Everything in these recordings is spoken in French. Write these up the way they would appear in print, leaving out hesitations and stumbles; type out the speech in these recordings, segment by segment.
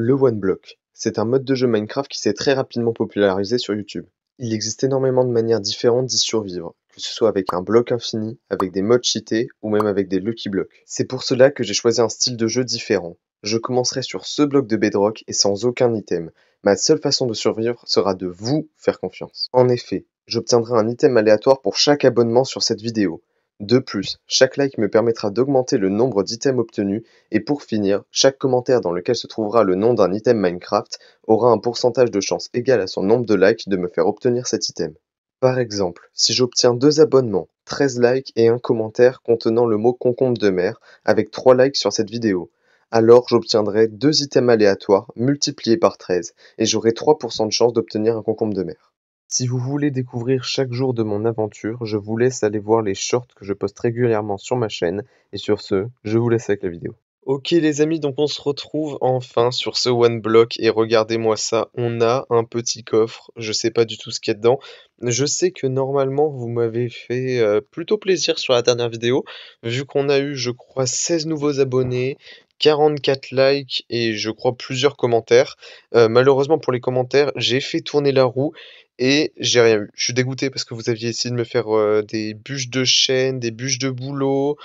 Le OneBlock, c'est un mode de jeu Minecraft qui s'est très rapidement popularisé sur YouTube. Il existe énormément de manières différentes d'y survivre, que ce soit avec un bloc infini, avec des modes cheatés ou même avec des Lucky Blocks. C'est pour cela que j'ai choisi un style de jeu différent. Je commencerai sur ce bloc de Bedrock et sans aucun item. Ma seule façon de survivre sera de vous faire confiance. En effet, j'obtiendrai un item aléatoire pour chaque abonnement sur cette vidéo. De plus, chaque like me permettra d'augmenter le nombre d'items obtenus et pour finir, chaque commentaire dans lequel se trouvera le nom d'un item Minecraft aura un pourcentage de chance égal à son nombre de likes de me faire obtenir cet item. Par exemple, si j'obtiens 2 abonnements, 13 likes et un commentaire contenant le mot concombre de mer avec 3 likes sur cette vidéo, alors j'obtiendrai 2 items aléatoires multipliés par 13 et j'aurai 3% de chance d'obtenir un concombre de mer. Si vous voulez découvrir chaque jour de mon aventure, je vous laisse aller voir les shorts que je poste régulièrement sur ma chaîne. Et sur ce, je vous laisse avec la vidéo. Ok les amis, donc on se retrouve enfin sur ce one block et regardez-moi ça, on a un petit coffre, je sais pas du tout ce qu'il y a dedans. Je sais que normalement vous m'avez fait plutôt plaisir sur la dernière vidéo, vu qu'on a eu je crois 16 nouveaux abonnés, 44 likes et je crois plusieurs commentaires. Malheureusement pour les commentaires, j'ai fait tourner la roue et j'ai rien eu. Je suis dégoûté parce que vous aviez essayé de me faire des bûches de chêne, des bûches de bouleau,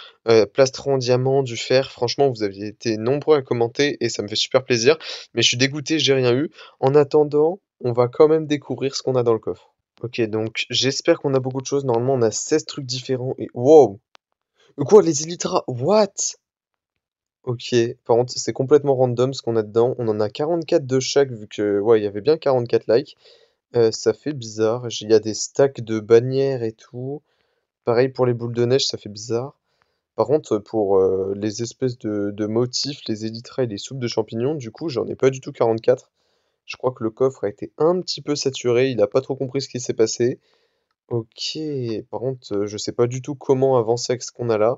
plastron en diamant, du fer. Franchement, vous aviez été nombreux à commenter et ça me fait super plaisir. Mais je suis dégoûté, j'ai rien eu. En attendant, on va quand même découvrir ce qu'on a dans le coffre. Ok, donc j'espère qu'on a beaucoup de choses. Normalement, on a 16 trucs différents et wow! Quoi, les Elytras? What? Ok, par contre, c'est complètement random ce qu'on a dedans. On en a 44 de chaque, vu que, ouais, il y avait bien 44 likes. Ça fait bizarre. Il y a des stacks de bannières et tout. Pareil pour les boules de neige, ça fait bizarre. Par contre, pour les espèces de motifs, les elytras et les soupes de champignons, du coup, j'en ai pas du tout 44. Je crois que le coffre a été un petit peu saturé, il a pas trop compris ce qui s'est passé. Ok, par contre, je sais pas du tout comment avancer avec ce qu'on a là.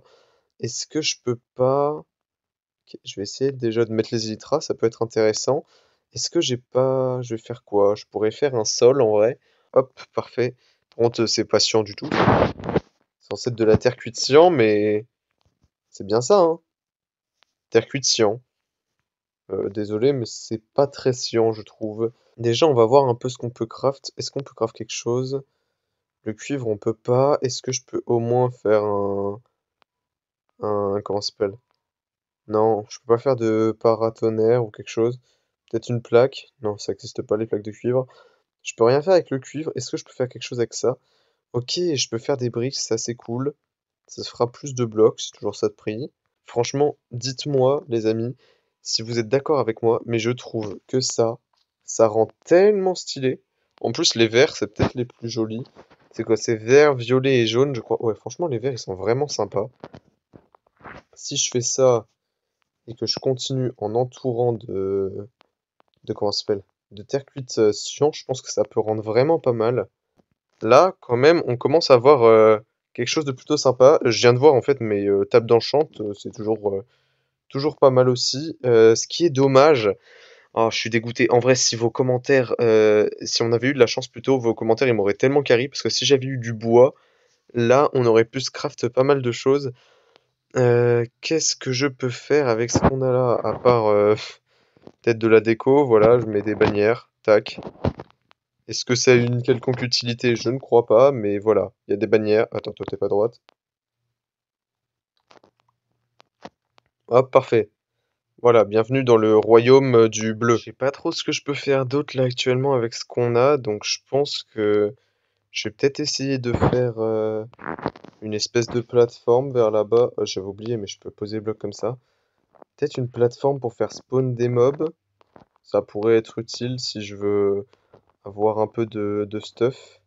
Est-ce que je peux pas... Ok, je vais essayer déjà de mettre les elytras, ça peut être intéressant. Est-ce que j'ai pas... Je vais faire quoi? Je pourrais faire un sol en vrai. Hop, parfait. Par contre, c'est pas cyan du tout. C'est censé être de la terre cuite cyan, mais c'est bien ça, hein? Terre cuite cyan. Désolé, mais c'est pas très cyan, je trouve. Déjà, on va voir un peu ce qu'on peut craft. Est-ce qu'on peut craft quelque chose? Le cuivre, on peut pas. Est-ce que je peux au moins faire comment ça s'appelle? Non, je peux pas faire de paratonnerre ou quelque chose. Peut-être une plaque. Non, ça n'existe pas, les plaques de cuivre. Je peux rien faire avec le cuivre. Est-ce que je peux faire quelque chose avec ça? Ok, je peux faire des briques, c'est assez cool. Ça se fera plus de blocs, c'est toujours ça de prix. Franchement, dites-moi, les amis, si vous êtes d'accord avec moi, mais je trouve que ça rend tellement stylé. En plus, les verts, c'est peut-être les plus jolis. C'est quoi? C'est vert, violet et jaune, je crois. Ouais, franchement, les verts, ils sont vraiment sympas. Si je fais ça et que je continue en entourant de comment ça s'appelle? De terre cuite cyan, je pense que ça peut rendre vraiment pas mal. Là, quand même, on commence à voir quelque chose de plutôt sympa. Je viens de voir en fait mes tables d'enchant, c'est toujours pas mal aussi. Ce qui est dommage, oh, je suis dégoûté. En vrai, si vos commentaires, si on avait eu de la chance plutôt, vos commentaires ils m'auraient tellement carry parce que si j'avais eu du bois, là, on aurait pu craft pas mal de choses. Qu'est-ce que je peux faire avec ce qu'on a là, à part peut-être de la déco, voilà, je mets des bannières, tac. Est-ce que ça a une quelconque utilité? Je ne crois pas, mais voilà, il y a des bannières. Attends, toi t'es pas droite. Hop, parfait. Voilà, bienvenue dans le royaume du bleu. Je sais pas trop ce que je peux faire d'autre là actuellement avec ce qu'on a, donc je pense que je vais peut-être essayer de faire une espèce de plateforme vers là-bas. J'avais oublié, mais je peux poser le bloc comme ça. Peut-être une plateforme pour faire spawn des mobs. Ça pourrait être utile si je veux avoir un peu de stuff.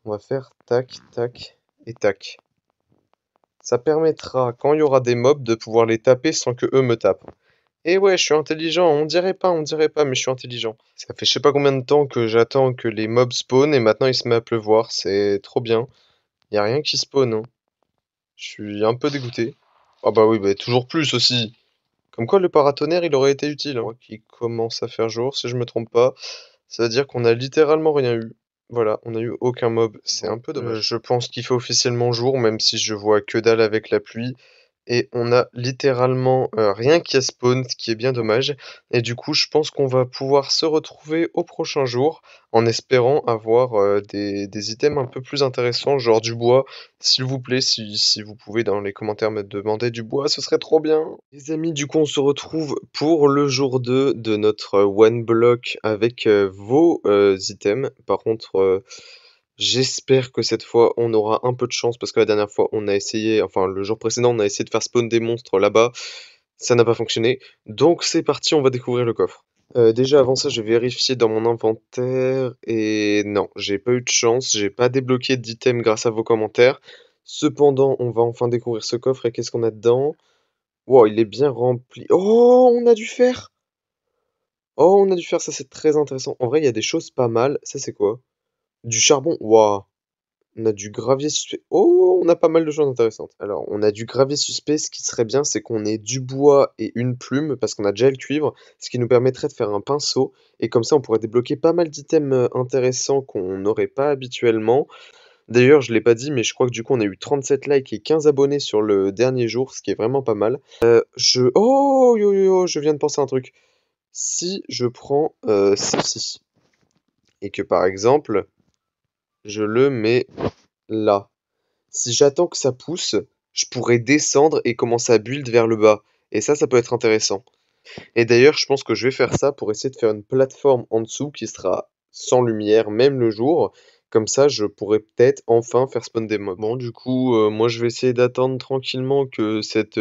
On va faire tac, tac et tac. Ça permettra, quand il y aura des mobs, de pouvoir les taper sans que eux me tapent. Et ouais, je suis intelligent, on dirait pas, mais je suis intelligent. Ça fait je sais pas combien de temps que j'attends que les mobs spawnent et maintenant il se met à pleuvoir, c'est trop bien. Y a rien qui spawn, hein. Je suis un peu dégoûté. Ah bah oui, bah toujours plus aussi. Comme quoi le paratonnerre il aurait été utile, hein. Qui commence à faire jour, si je me trompe pas. Ça veut dire qu'on a littéralement rien eu. Voilà, on n'a eu aucun mob, c'est un peu dommage. Je pense qu'il fait officiellement jour, même si je vois que dalle avec la pluie. Et on a littéralement rien qui a spawn, ce qui est bien dommage. Et du coup, je pense qu'on va pouvoir se retrouver au prochain jour, en espérant avoir des items un peu plus intéressants, genre du bois. S'il vous plaît, si vous pouvez dans les commentaires me demander du bois, ce serait trop bien. Les amis, du coup, on se retrouve pour le jour 2 de notre one block avec vos items. Par contre, j'espère que cette fois on aura un peu de chance parce que la dernière fois on a essayé, enfin le jour précédent on a essayé de faire spawn des monstres là-bas, ça n'a pas fonctionné. Donc c'est parti, on va découvrir le coffre. Déjà avant ça, je vais vérifier dans mon inventaire et non, j'ai pas eu de chance, j'ai pas débloqué d'items grâce à vos commentaires. Cependant, on va enfin découvrir ce coffre et qu'est-ce qu'on a dedans? Wow, il est bien rempli. Oh, on a du fer! Oh, on a du fer, ça c'est très intéressant. En vrai, il y a des choses pas mal. Ça c'est quoi? Du charbon. Waouh! On a du gravier suspect. Oh, on a pas mal de choses intéressantes. Alors, on a du gravier suspect. Ce qui serait bien, c'est qu'on ait du bois et une plume, parce qu'on a déjà le cuivre, ce qui nous permettrait de faire un pinceau. Et comme ça, on pourrait débloquer pas mal d'items intéressants qu'on n'aurait pas habituellement. D'ailleurs, je l'ai pas dit, mais je crois que du coup, on a eu 37 likes et 15 abonnés sur le dernier jour, ce qui est vraiment pas mal. Oh, yo, yo, yo, je viens de penser à un truc. Si je prends ceci, et que par exemple, je le mets là. Si j'attends que ça pousse, je pourrais descendre et commencer à build vers le bas. Et ça peut être intéressant. Et d'ailleurs, je pense que je vais faire ça pour essayer de faire une plateforme en dessous qui sera sans lumière, même le jour. Comme ça, je pourrais peut-être enfin faire spawn des mobs. Bon, du coup, moi, je vais essayer d'attendre tranquillement que cette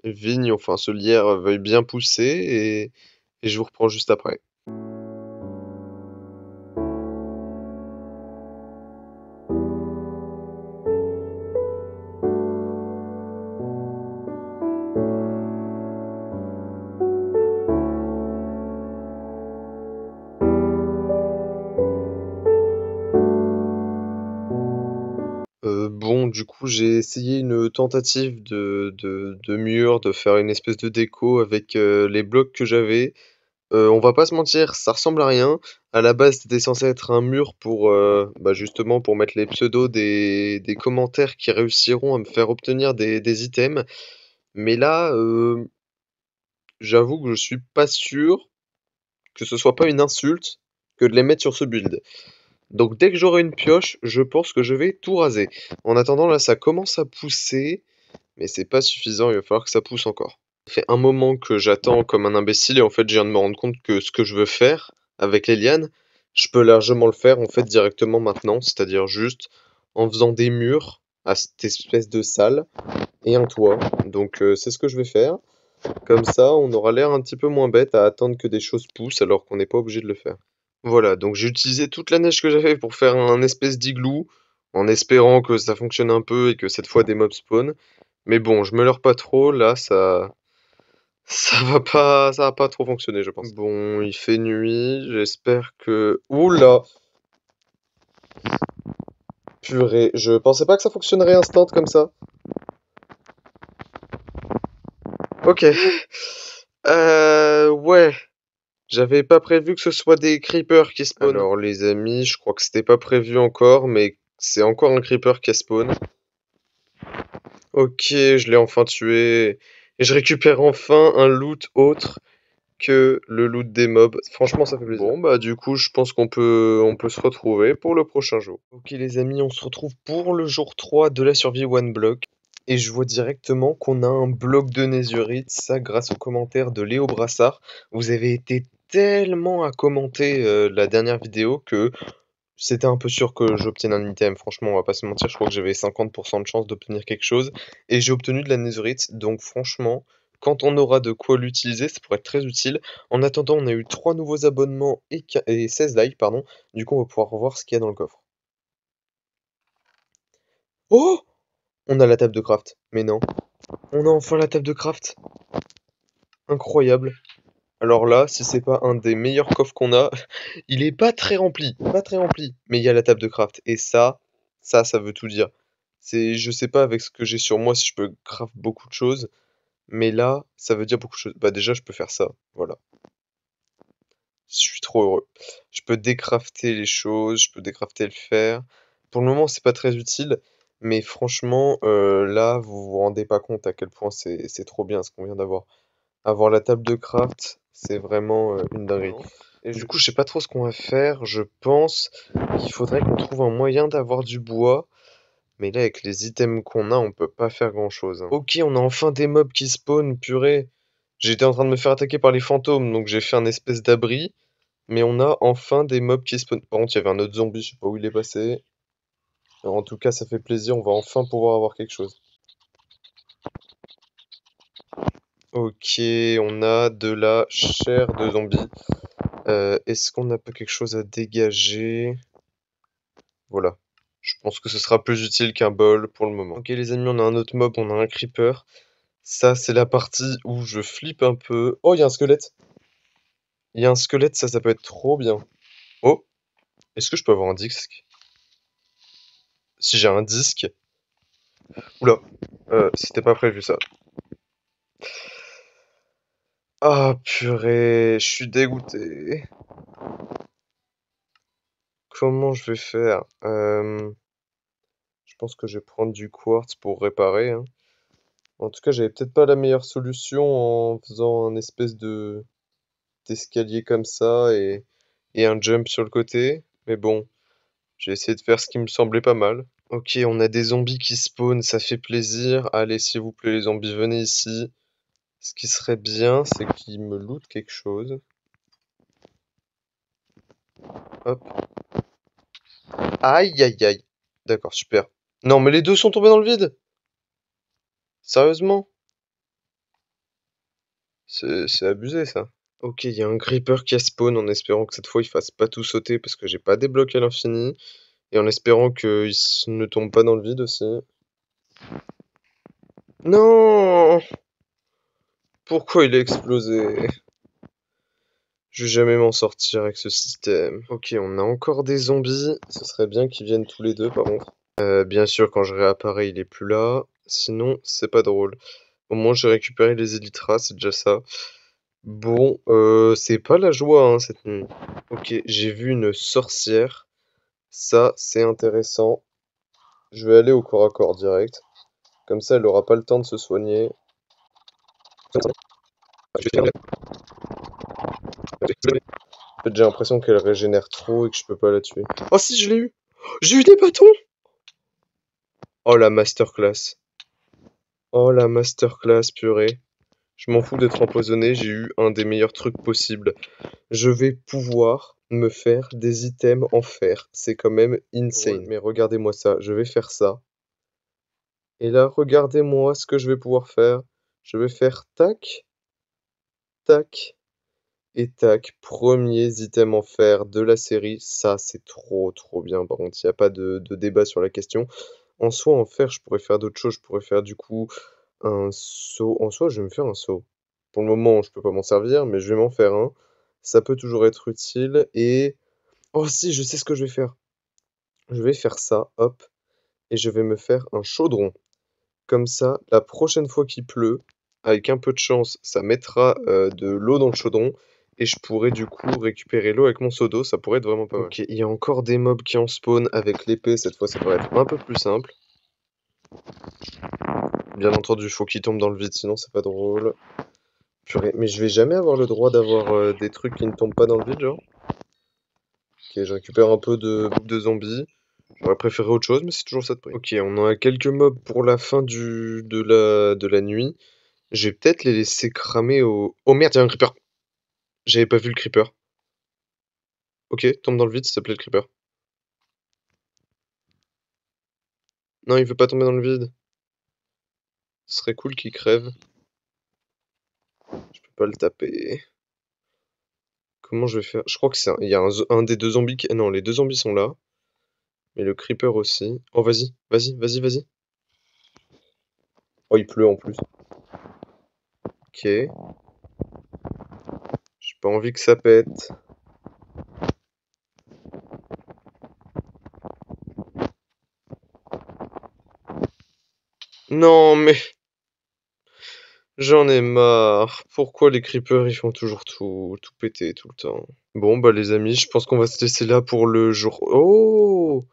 vigne, enfin ce lierre, veuille bien pousser. Et je vous reprends juste après. Bon, du coup, j'ai essayé une tentative de mur, de faire une espèce de déco avec les blocs que j'avais. On va pas se mentir, ça ressemble à rien. À la base, c'était censé être un mur pour, bah, justement, pour mettre les pseudos des commentaires qui réussiront à me faire obtenir des items. Mais là, j'avoue que je suis pas sûr que ce soit pas une insulte que de les mettre sur ce build. Donc dès que j'aurai une pioche, je pense que je vais tout raser. En attendant, là, ça commence à pousser, mais c'est pas suffisant, il va falloir que ça pousse encore. Ça fait un moment que j'attends comme un imbécile et en fait, je viens de me rendre compte que ce que je veux faire avec les lianes, je peux largement le faire en fait directement maintenant, c'est-à-dire juste en faisant des murs à cette espèce de salle et un toit. Donc c'est ce que je vais faire. Comme ça, on aura l'air un petit peu moins bête à attendre que des choses poussent alors qu'on n'est pas obligé de le faire. Voilà, donc j'ai utilisé toute la neige que j'avais pour faire un espèce d'igloo, en espérant que ça fonctionne un peu et que cette fois des mobs spawn. Mais bon, je me leurre pas trop, là ça va pas trop fonctionner, je pense. Bon, il fait nuit, j'espère que... Oula! Purée, je pensais pas que ça fonctionnerait instant comme ça. Ok. Ouais. J'avais pas prévu que ce soit des creepers qui spawnent. Alors les amis, je crois que c'était pas prévu encore, mais c'est encore un creeper qui a spawn. Ok, je l'ai enfin tué. Et je récupère enfin un loot autre que le loot des mobs. Franchement, ça fait plaisir. Bon, bah du coup, je pense qu'on peut se retrouver pour le prochain jour. Ok les amis, on se retrouve pour le jour 3 de la survie One Block. Et je vois directement qu'on a un bloc de netherite, ça grâce aux commentaires de Léo Brassard. Vous avez été tellement à commenter la dernière vidéo que c'était un peu sûr que j'obtienne un item. Franchement, on va pas se mentir, je crois que j'avais 50% de chance d'obtenir quelque chose. Et j'ai obtenu de la netherite, donc franchement, quand on aura de quoi l'utiliser, ça pourrait être très utile. En attendant, on a eu 3 nouveaux abonnements et 16 likes, pardon. Du coup, on va pouvoir voir ce qu'il y a dans le coffre. Oh! On a la table de craft. Mais non. On a enfin la table de craft. Incroyable. Alors là, si c'est pas un des meilleurs coffres qu'on a, il est pas très rempli, pas très rempli, mais il y a la table de craft. Et ça veut tout dire. Je sais pas avec ce que j'ai sur moi si je peux craft beaucoup de choses, mais là, ça veut dire beaucoup de choses. Bah déjà, je peux faire ça, voilà. Je suis trop heureux. Je peux décrafter les choses, je peux décrafter le fer. Pour le moment, c'est pas très utile, mais franchement, là, vous vous rendez pas compte à quel point c'est trop bien ce qu'on vient d'avoir. Avoir la table de craft, c'est vraiment une dinguerie. Et du coup, je sais pas trop ce qu'on va faire. Je pense qu'il faudrait qu'on trouve un moyen d'avoir du bois. Mais là, avec les items qu'on a, on peut pas faire grand-chose, hein. Ok, on a enfin des mobs qui spawnent, purée. J'étais en train de me faire attaquer par les fantômes, donc j'ai fait un espèce d'abri. Mais on a enfin des mobs qui spawnent. Par contre, il y avait un autre zombie, je sais pas où il est passé. Alors, en tout cas, ça fait plaisir, on va enfin pouvoir avoir quelque chose. Ok, on a de la chair de zombie. Est-ce qu'on n'a pas quelque chose à dégager? Voilà. Je pense que ce sera plus utile qu'un bol pour le moment. Ok, les amis, on a un autre mob, on a un creeper. Ça, c'est la partie où je flippe un peu. Oh, il y a un squelette. Il y a un squelette, ça peut être trop bien. Oh, est-ce que je peux avoir un disque? Si j'ai un disque. Oula, c'était pas prévu ça. Ah, purée, je suis dégoûté. Comment je vais faire? Je pense que je vais prendre du quartz pour réparer, hein. En tout cas, j'avais peut-être pas la meilleure solution en faisant un espèce de d'escalier comme ça et un jump sur le côté. Mais bon, j'ai essayé de faire ce qui me semblait pas mal. Ok, on a des zombies qui spawnent, ça fait plaisir. Allez, s'il vous plaît, les zombies, venez ici. Ce qui serait bien, c'est qu'ils me lootent quelque chose. Hop. Aïe, aïe, aïe. D'accord, super. Non, mais les deux sont tombés dans le vide. Sérieusement? C'est abusé, ça. Ok, il y a un creeper qui a spawn en espérant que cette fois il fasse pas tout sauter parce que j'ai pas des blocs à l'infini. Et en espérant qu'il ne tombe pas dans le vide aussi. Non! Pourquoi il a explosé? Je vais jamais m'en sortir avec ce système. Ok, on a encore des zombies. Ce serait bien qu'ils viennent tous les deux, par contre. Bien sûr, quand je réapparais, il est plus là. Sinon, c'est pas drôle. Au moins, j'ai récupéré les élytras, c'est déjà ça. Bon, c'est pas la joie, hein, cette nuit. Ok, j'ai vu une sorcière. Ça, c'est intéressant. Je vais aller au corps à corps direct. Comme ça, elle aura pas le temps de se soigner. En fait, j'ai l'impression qu'elle régénère trop et que je peux pas la tuer. Oh si, je l'ai eu! J'ai eu des bâtons! Oh la masterclass. Oh la masterclass, purée. Je m'en fous d'être empoisonné, j'ai eu un des meilleurs trucs possibles. Je vais pouvoir me faire des items en fer. C'est quand même insane. Mais regardez-moi ça, je vais faire ça. Et là, regardez-moi ce que je vais pouvoir faire. Je vais faire tac, tac et tac. Premiers items en fer de la série. Ça, c'est trop trop bien. Par contre, il n'y a pas de débat sur la question. En soi, en fer, je pourrais faire d'autres choses. Je pourrais faire du coup un seau. En soi, je vais me faire un seau. Pour le moment, je peux pas m'en servir, mais je vais m'en faire un. Ça peut toujours être utile. Et... oh si, je sais ce que je vais faire. Je vais faire ça, hop. Et je vais me faire un chaudron. Comme ça, la prochaine fois qu'il pleut, avec un peu de chance, ça mettra de l'eau dans le chaudron. Et je pourrais du coup récupérer l'eau avec mon seau d'eau. Ça pourrait être vraiment pas mal. Ok, il y a encore des mobs qui en spawn avec l'épée. Cette fois, ça devrait être un peu plus simple. Bien entendu, il faut qu'il tombe dans le vide, sinon c'est pas drôle. Purée, mais je vais jamais avoir le droit d'avoir des trucs qui ne tombent pas dans le vide, genre. Ok, je récupère un peu de bouffe de zombies. J'aurais préféré autre chose, mais c'est toujours ça de prix. Ok, on en a quelques mobs pour la fin de la nuit. Je vais peut-être les laisser cramer au... oh merde, il y a un creeper. J'avais pas vu le creeper. Ok, tombe dans le vide, s'il te plaît, le creeper. Non, il veut pas tomber dans le vide. Ce serait cool qu'il crève. Je peux pas le taper. Comment je vais faire? Je crois que c'est il y a un des deux zombies qui... non, les deux zombies sont là. Mais le creeper aussi. Oh, vas-y, vas-y, vas-y, vas-y. Oh, il pleut en plus. Ok. J'ai pas envie que ça pète. Non, mais... J'en ai marre. Pourquoi les creepers ils font toujours tout péter tout le temps? Bon bah les amis, je pense qu'on va se laisser là pour le jour. Oh!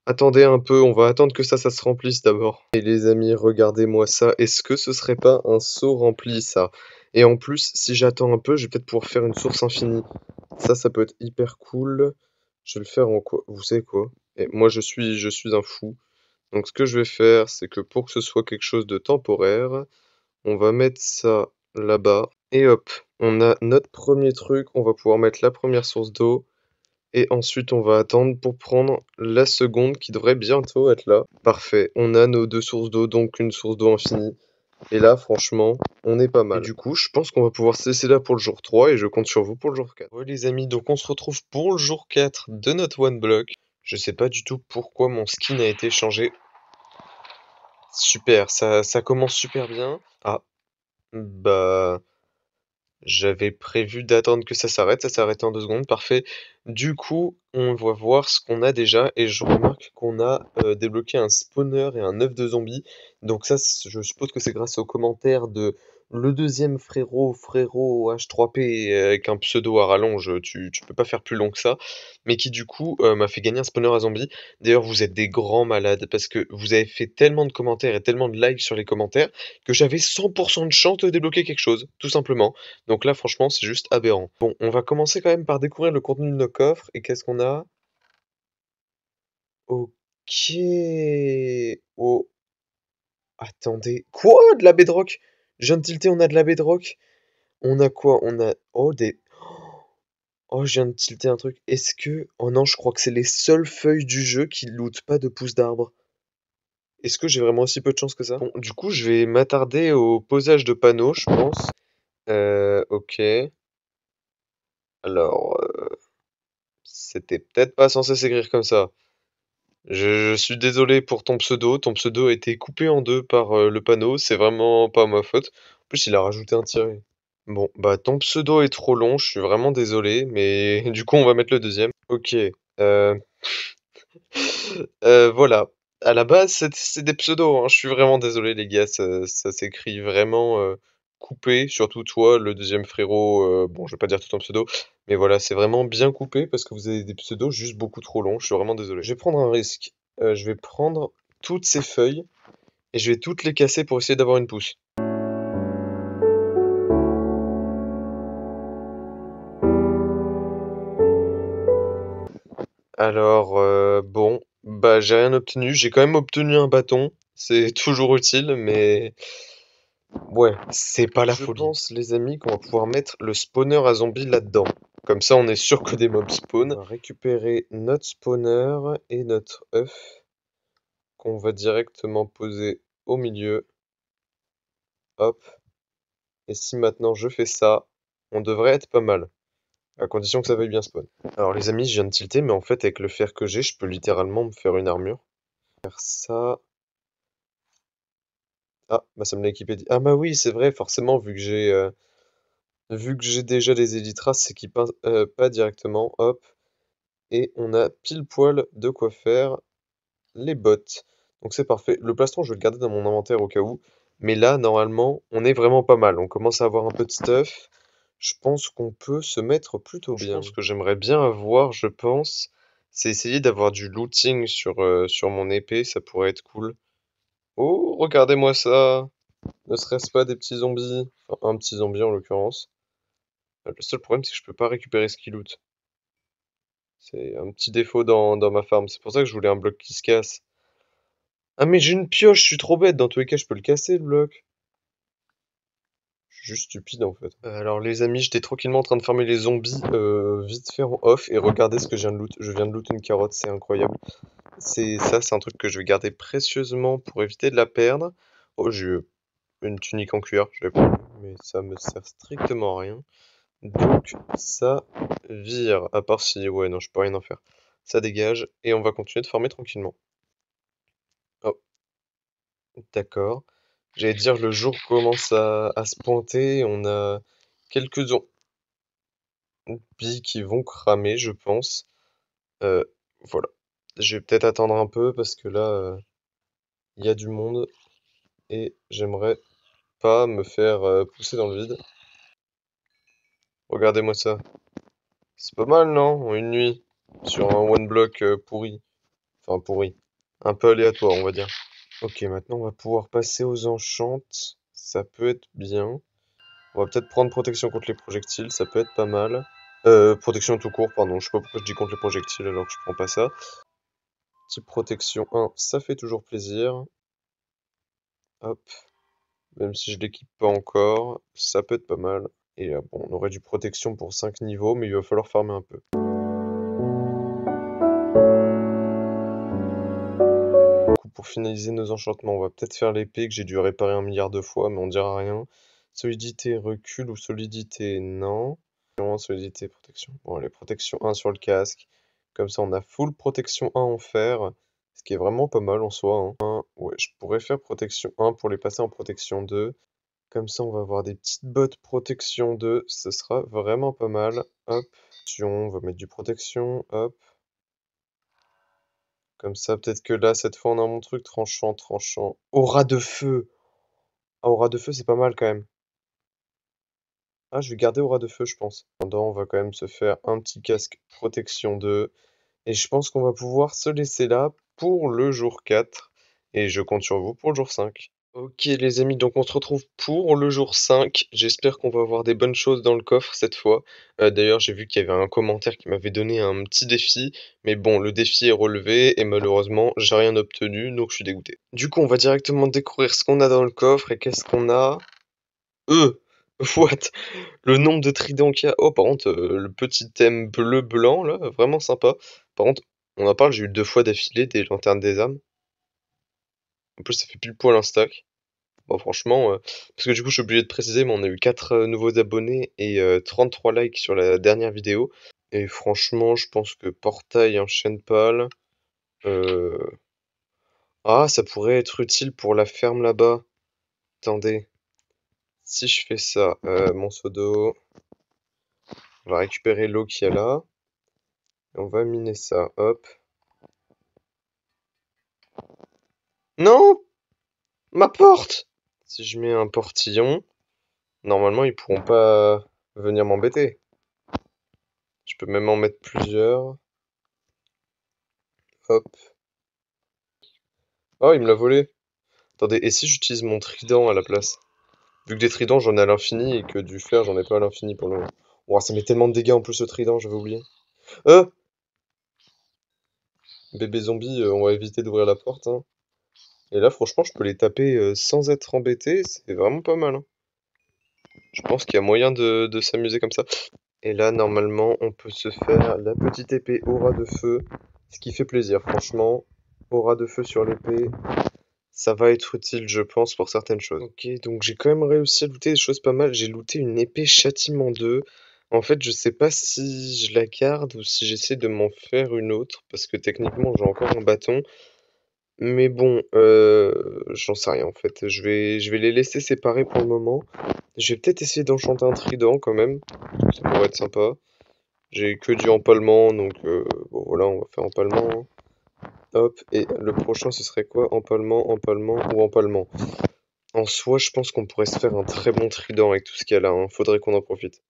Attendez un peu, on va attendre que ça se remplisse d'abord. Et les amis, regardez-moi ça. Est-ce que ce serait pas un seau rempli ça? Et en plus, si j'attends un peu, je vais peut-être pouvoir faire une source infinie. Ça peut être hyper cool. Je vais le faire en quoi? Vous savez quoi? Et moi je suis un fou. Donc ce que je vais faire, c'est que pour que ce soit quelque chose de temporaire, on va mettre ça là-bas. Et hop, on a notre premier truc. On va pouvoir mettre la première source d'eau. Et ensuite, on va attendre pour prendre la seconde qui devrait bientôt être là. Parfait, on a nos deux sources d'eau, donc une source d'eau infinie. Et là, franchement, on est pas mal. Et du coup, je pense qu'on va pouvoir se laisser là pour le jour 3 et je compte sur vous pour le jour 4. Ouais les amis, donc on se retrouve pour le jour 4 de notre One Block. Je sais pas du tout pourquoi mon skin a été changé. Super, ça commence super bien. Ah, bah... J'avais prévu d'attendre que ça s'est arrêté en 2 secondes, parfait. Du coup, on va voir ce qu'on a déjà et je remarque qu'on a débloqué un spawner et un œuf de zombie. Donc ça, je suppose que c'est grâce aux commentaires de le deuxième frérot H3P avec un pseudo à rallonge, tu peux pas faire plus long que ça, mais qui du coup m'a fait gagner un spawner à zombie. D'ailleurs, vous êtes des grands malades parce que vous avez fait tellement de commentaires et tellement de likes sur les commentaires que j'avais 100% de chance de débloquer quelque chose, tout simplement. Donc là, franchement, c'est juste aberrant. Bon, on va commencer quand même par découvrir le contenu de nos coffres. Et qu'est-ce qu'on a? Ok. Oh, attendez. Quoi? De la bedrock? Je viens de tilter, on a de la bedrock. On a quoi? On a... Oh, des... Oh, je viens de tilter un truc. Est-ce que... Oh non, je crois que c'est les seules feuilles du jeu qui lootent pas de pousses d'arbre. Est-ce que j'ai vraiment aussi peu de chance que ça? Bon, du coup, je vais m'attarder au posage de panneaux, je pense. Ok. Alors, c'était peut-être pas censé s'écrire comme ça. Je suis désolé pour ton pseudo a été coupé en deux par le panneau, c'est vraiment pas ma faute. En plus, il a rajouté un tiret. Bon, bah ton pseudo est trop long, je suis vraiment désolé, mais du coup on va mettre le deuxième. Ok, voilà. À la base, c'est des pseudos, hein. Je suis vraiment désolé les gars, ça s'écrit vraiment coupé, surtout toi, le deuxième frérot, bon je vais pas dire tout ton pseudo, mais voilà, c'est vraiment bien coupé parce que vous avez des pseudos juste beaucoup trop longs, je suis vraiment désolé. Je vais prendre un risque. Je vais prendre toutes ces feuilles et je vais toutes les casser pour essayer d'avoir une pousse. Alors, bon, bah j'ai rien obtenu. J'ai quand même obtenu un bâton. C'est toujours utile, mais ouais, c'est pas la folie. Je pense, les amis, qu'on va pouvoir mettre le spawner à zombies là-dedans. Comme ça, on est sûr que des mobs spawn. On va récupérer notre spawner et notre œuf qu'on va directement poser au milieu. Hop. Et si maintenant je fais ça, on devrait être pas mal. À condition que ça veuille bien spawn. Alors les amis, je viens de tilter, mais en fait avec le fer que j'ai, je peux littéralement me faire une armure. Faire ça. Ah, bah ça me l'a équipé. Ah bah oui, c'est vrai, forcément, vu que j'ai déjà les Elytras, c'est qui pas directement. Hop. Et on a pile poil de quoi faire les bottes. Donc c'est parfait. Le plastron, je vais le garder dans mon inventaire au cas où. Mais là, normalement, on est vraiment pas mal. On commence à avoir un peu de stuff. Je pense qu'on peut se mettre plutôt bien. Ce que j'aimerais bien avoir, je pense, c'est essayer d'avoir du looting sur mon épée. Ça pourrait être cool. Oh, regardez-moi ça! Ne serait-ce pas des petits zombies? Enfin, un petit zombie en l'occurrence. Le seul problème, c'est que je peux pas récupérer ce qu'il loot. C'est un petit défaut dans ma farm. C'est pour ça que je voulais un bloc qui se casse. Ah mais j'ai une pioche, je suis trop bête. Dans tous les cas, je peux le casser, le bloc. Je suis juste stupide en fait. Alors les amis, j'étais tranquillement en train de farmer les zombies vite fait en off. Et regardez ce que je viens de loot. Je viens de loot une carotte, c'est incroyable. C'est un truc que je vais garder précieusement pour éviter de la perdre. Oh, j'ai eu une tunique en cuir, je l'ai pas, mais ça me sert strictement à rien. Donc ça vire, à part si... Ouais, non, je peux rien en faire. Ça dégage, et on va continuer de farmer tranquillement. Oh, d'accord. J'allais dire, le jour commence à se pointer, on a quelques zombies qui vont cramer, je pense. Euh, voilà. Je vais peut-être attendre un peu, parce que là, il y a du monde, et j'aimerais pas me faire pousser dans le vide. Regardez-moi ça. C'est pas mal, non? En une nuit. Sur un one block pourri. Enfin, pourri. Un peu aléatoire, on va dire. Ok, maintenant on va pouvoir passer aux enchantes. Ça peut être bien. On va peut-être prendre protection contre les projectiles, ça peut être pas mal. Protection tout court, pardon. Je sais pas pourquoi je dis contre les projectiles alors que je prends pas ça. Type protection 1, ça fait toujours plaisir. Hop. Même si je l'équipe pas encore, ça peut être pas mal. Et bon, on aurait du protection pour 5 niveaux, mais il va falloir farmer un peu. Du coup, pour finaliser nos enchantements, on va peut-être faire l'épée que j'ai dû réparer 1 milliard de fois, mais on dira rien. Solidité, recul ou solidité, non. Solidité, protection. Bon, allez, protection 1 sur le casque. Comme ça, on a full protection 1 en fer. Ce qui est vraiment pas mal en soi. Hein. Ouais, je pourrais faire protection 1 pour les passer en protection 2. Comme ça, on va avoir des petites bottes protection 2. Ce sera vraiment pas mal. Hop. On va mettre du protection. Hop. Comme ça, peut-être que là, cette fois, on a mon truc tranchant, tranchant. Aura de feu! Ah, aura de feu, c'est pas mal quand même. Ah, je vais garder aura de feu, je pense. Pendant, on va quand même se faire un petit casque protection 2. Et je pense qu'on va pouvoir se laisser là pour le jour 4. Et je compte sur vous pour le jour 5. Ok les amis, donc on se retrouve pour le jour 5. J'espère qu'on va avoir des bonnes choses dans le coffre cette fois. D'ailleurs, j'ai vu qu'il y avait un commentaire qui m'avait donné un petit défi. Mais bon, le défi est relevé et malheureusement, j'ai rien obtenu, donc je suis dégoûté. Du coup, on va directement découvrir ce qu'on a dans le coffre et qu'est-ce qu'on a. What? Le nombre de tridents qu'il y a. Oh, par contre, le petit thème bleu-blanc, là, vraiment sympa. Par contre, on en parle, j'ai eu 2 fois d'affilée des lanternes des âmes. En plus, ça fait pile poil un stack. Bon, franchement, parce que du coup, je suis obligé de préciser, mais on a eu 4 nouveaux abonnés et 33 likes sur la dernière vidéo. Et franchement, je pense que portail en chaîne pâle. euh, Ah, ça pourrait être utile pour la ferme là-bas. Attendez. Si je fais ça, mon seau d'eau, on va récupérer l'eau qu'il y a là. Et on va miner ça, hop. Non! Ma porte! Si je mets un portillon, normalement ils pourront pas venir m'embêter. Je peux même en mettre plusieurs. Hop. Oh, il me l'a volé. Attendez, et si j'utilise mon trident à la place? Vu que des tridents j'en ai à l'infini et que du fer j'en ai pas à l'infini pour le moment. Ouah, ça met tellement de dégâts en plus le trident, j'avais oublié. Euh! Bébé zombie, on va éviter d'ouvrir la porte, hein. Et là, franchement, je peux les taper sans être embêté, c'est vraiment pas mal, hein. Je pense qu'il y a moyen de s'amuser comme ça. Et là, normalement, on peut se faire la petite épée aura de feu, ce qui fait plaisir, franchement. Aura de feu sur l'épée, ça va être utile, je pense, pour certaines choses. Ok, donc j'ai quand même réussi à looter des choses pas mal. J'ai looté une épée châtiment 2. En fait, je sais pas si je la garde ou si j'essaie de m'en faire une autre, parce que techniquement, j'ai encore un bâton. Mais bon, j'en sais rien en fait. Je vais les laisser séparés pour le moment. Je vais peut-être essayer d'enchanter un trident quand même. Ça pourrait être sympa. J'ai que du empalement, donc bon voilà, on va faire empalement. Hein. Hop, et le prochain ce serait quoi? Empalement, empalement ou empalement? En soi, je pense qu'on pourrait se faire un très bon trident avec tout ce qu'il y a là. Hein. Faudrait qu'on en profite.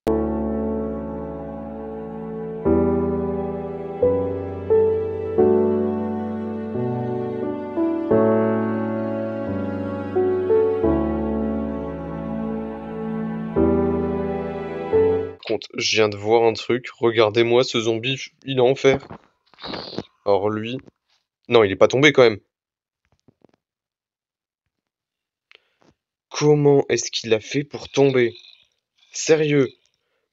Par contre, je viens de voir un truc. Regardez-moi, ce zombie, il est en fer. Alors lui... Non, il est pas tombé quand même. Comment est-ce qu'il a fait pour tomber? Sérieux?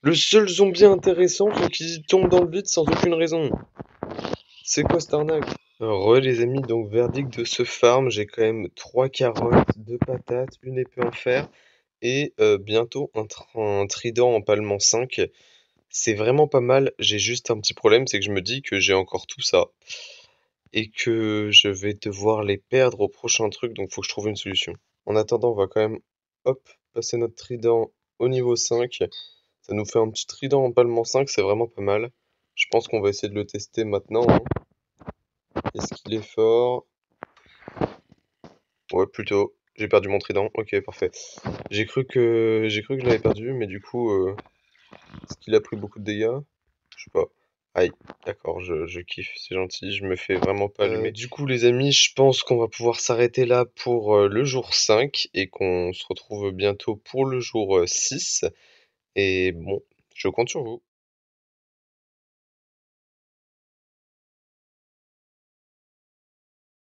Le seul zombie intéressant, c'est qu'il tombe dans le vide sans aucune raison. C'est quoi cette arnaque? Re les amis, donc verdict de ce farm, j'ai quand même 3 carottes, 2 patates, une épée en fer et bientôt un trident en palmant 5. C'est vraiment pas mal, j'ai juste un petit problème, c'est que je me dis que j'ai encore tout ça et que je vais devoir les perdre au prochain truc, donc faut que je trouve une solution. En attendant, on va quand même, hop, passer notre trident au niveau 5. Ça nous fait un petit trident en palmant 5, c'est vraiment pas mal. Je pense qu'on va essayer de le tester maintenant. Hein. Est-ce qu'il est fort? Ouais, plutôt. J'ai perdu mon trident. Ok, parfait. J'ai cru que je l'avais perdu, mais du coup, est-ce qu'il a pris beaucoup de dégâts? Je sais pas. Aïe, d'accord, je kiffe, c'est gentil, je me fais vraiment pas allumer. Du coup, les amis, je pense qu'on va pouvoir s'arrêter là pour le jour 5 et qu'on se retrouve bientôt pour le jour 6. Et bon, je compte sur vous.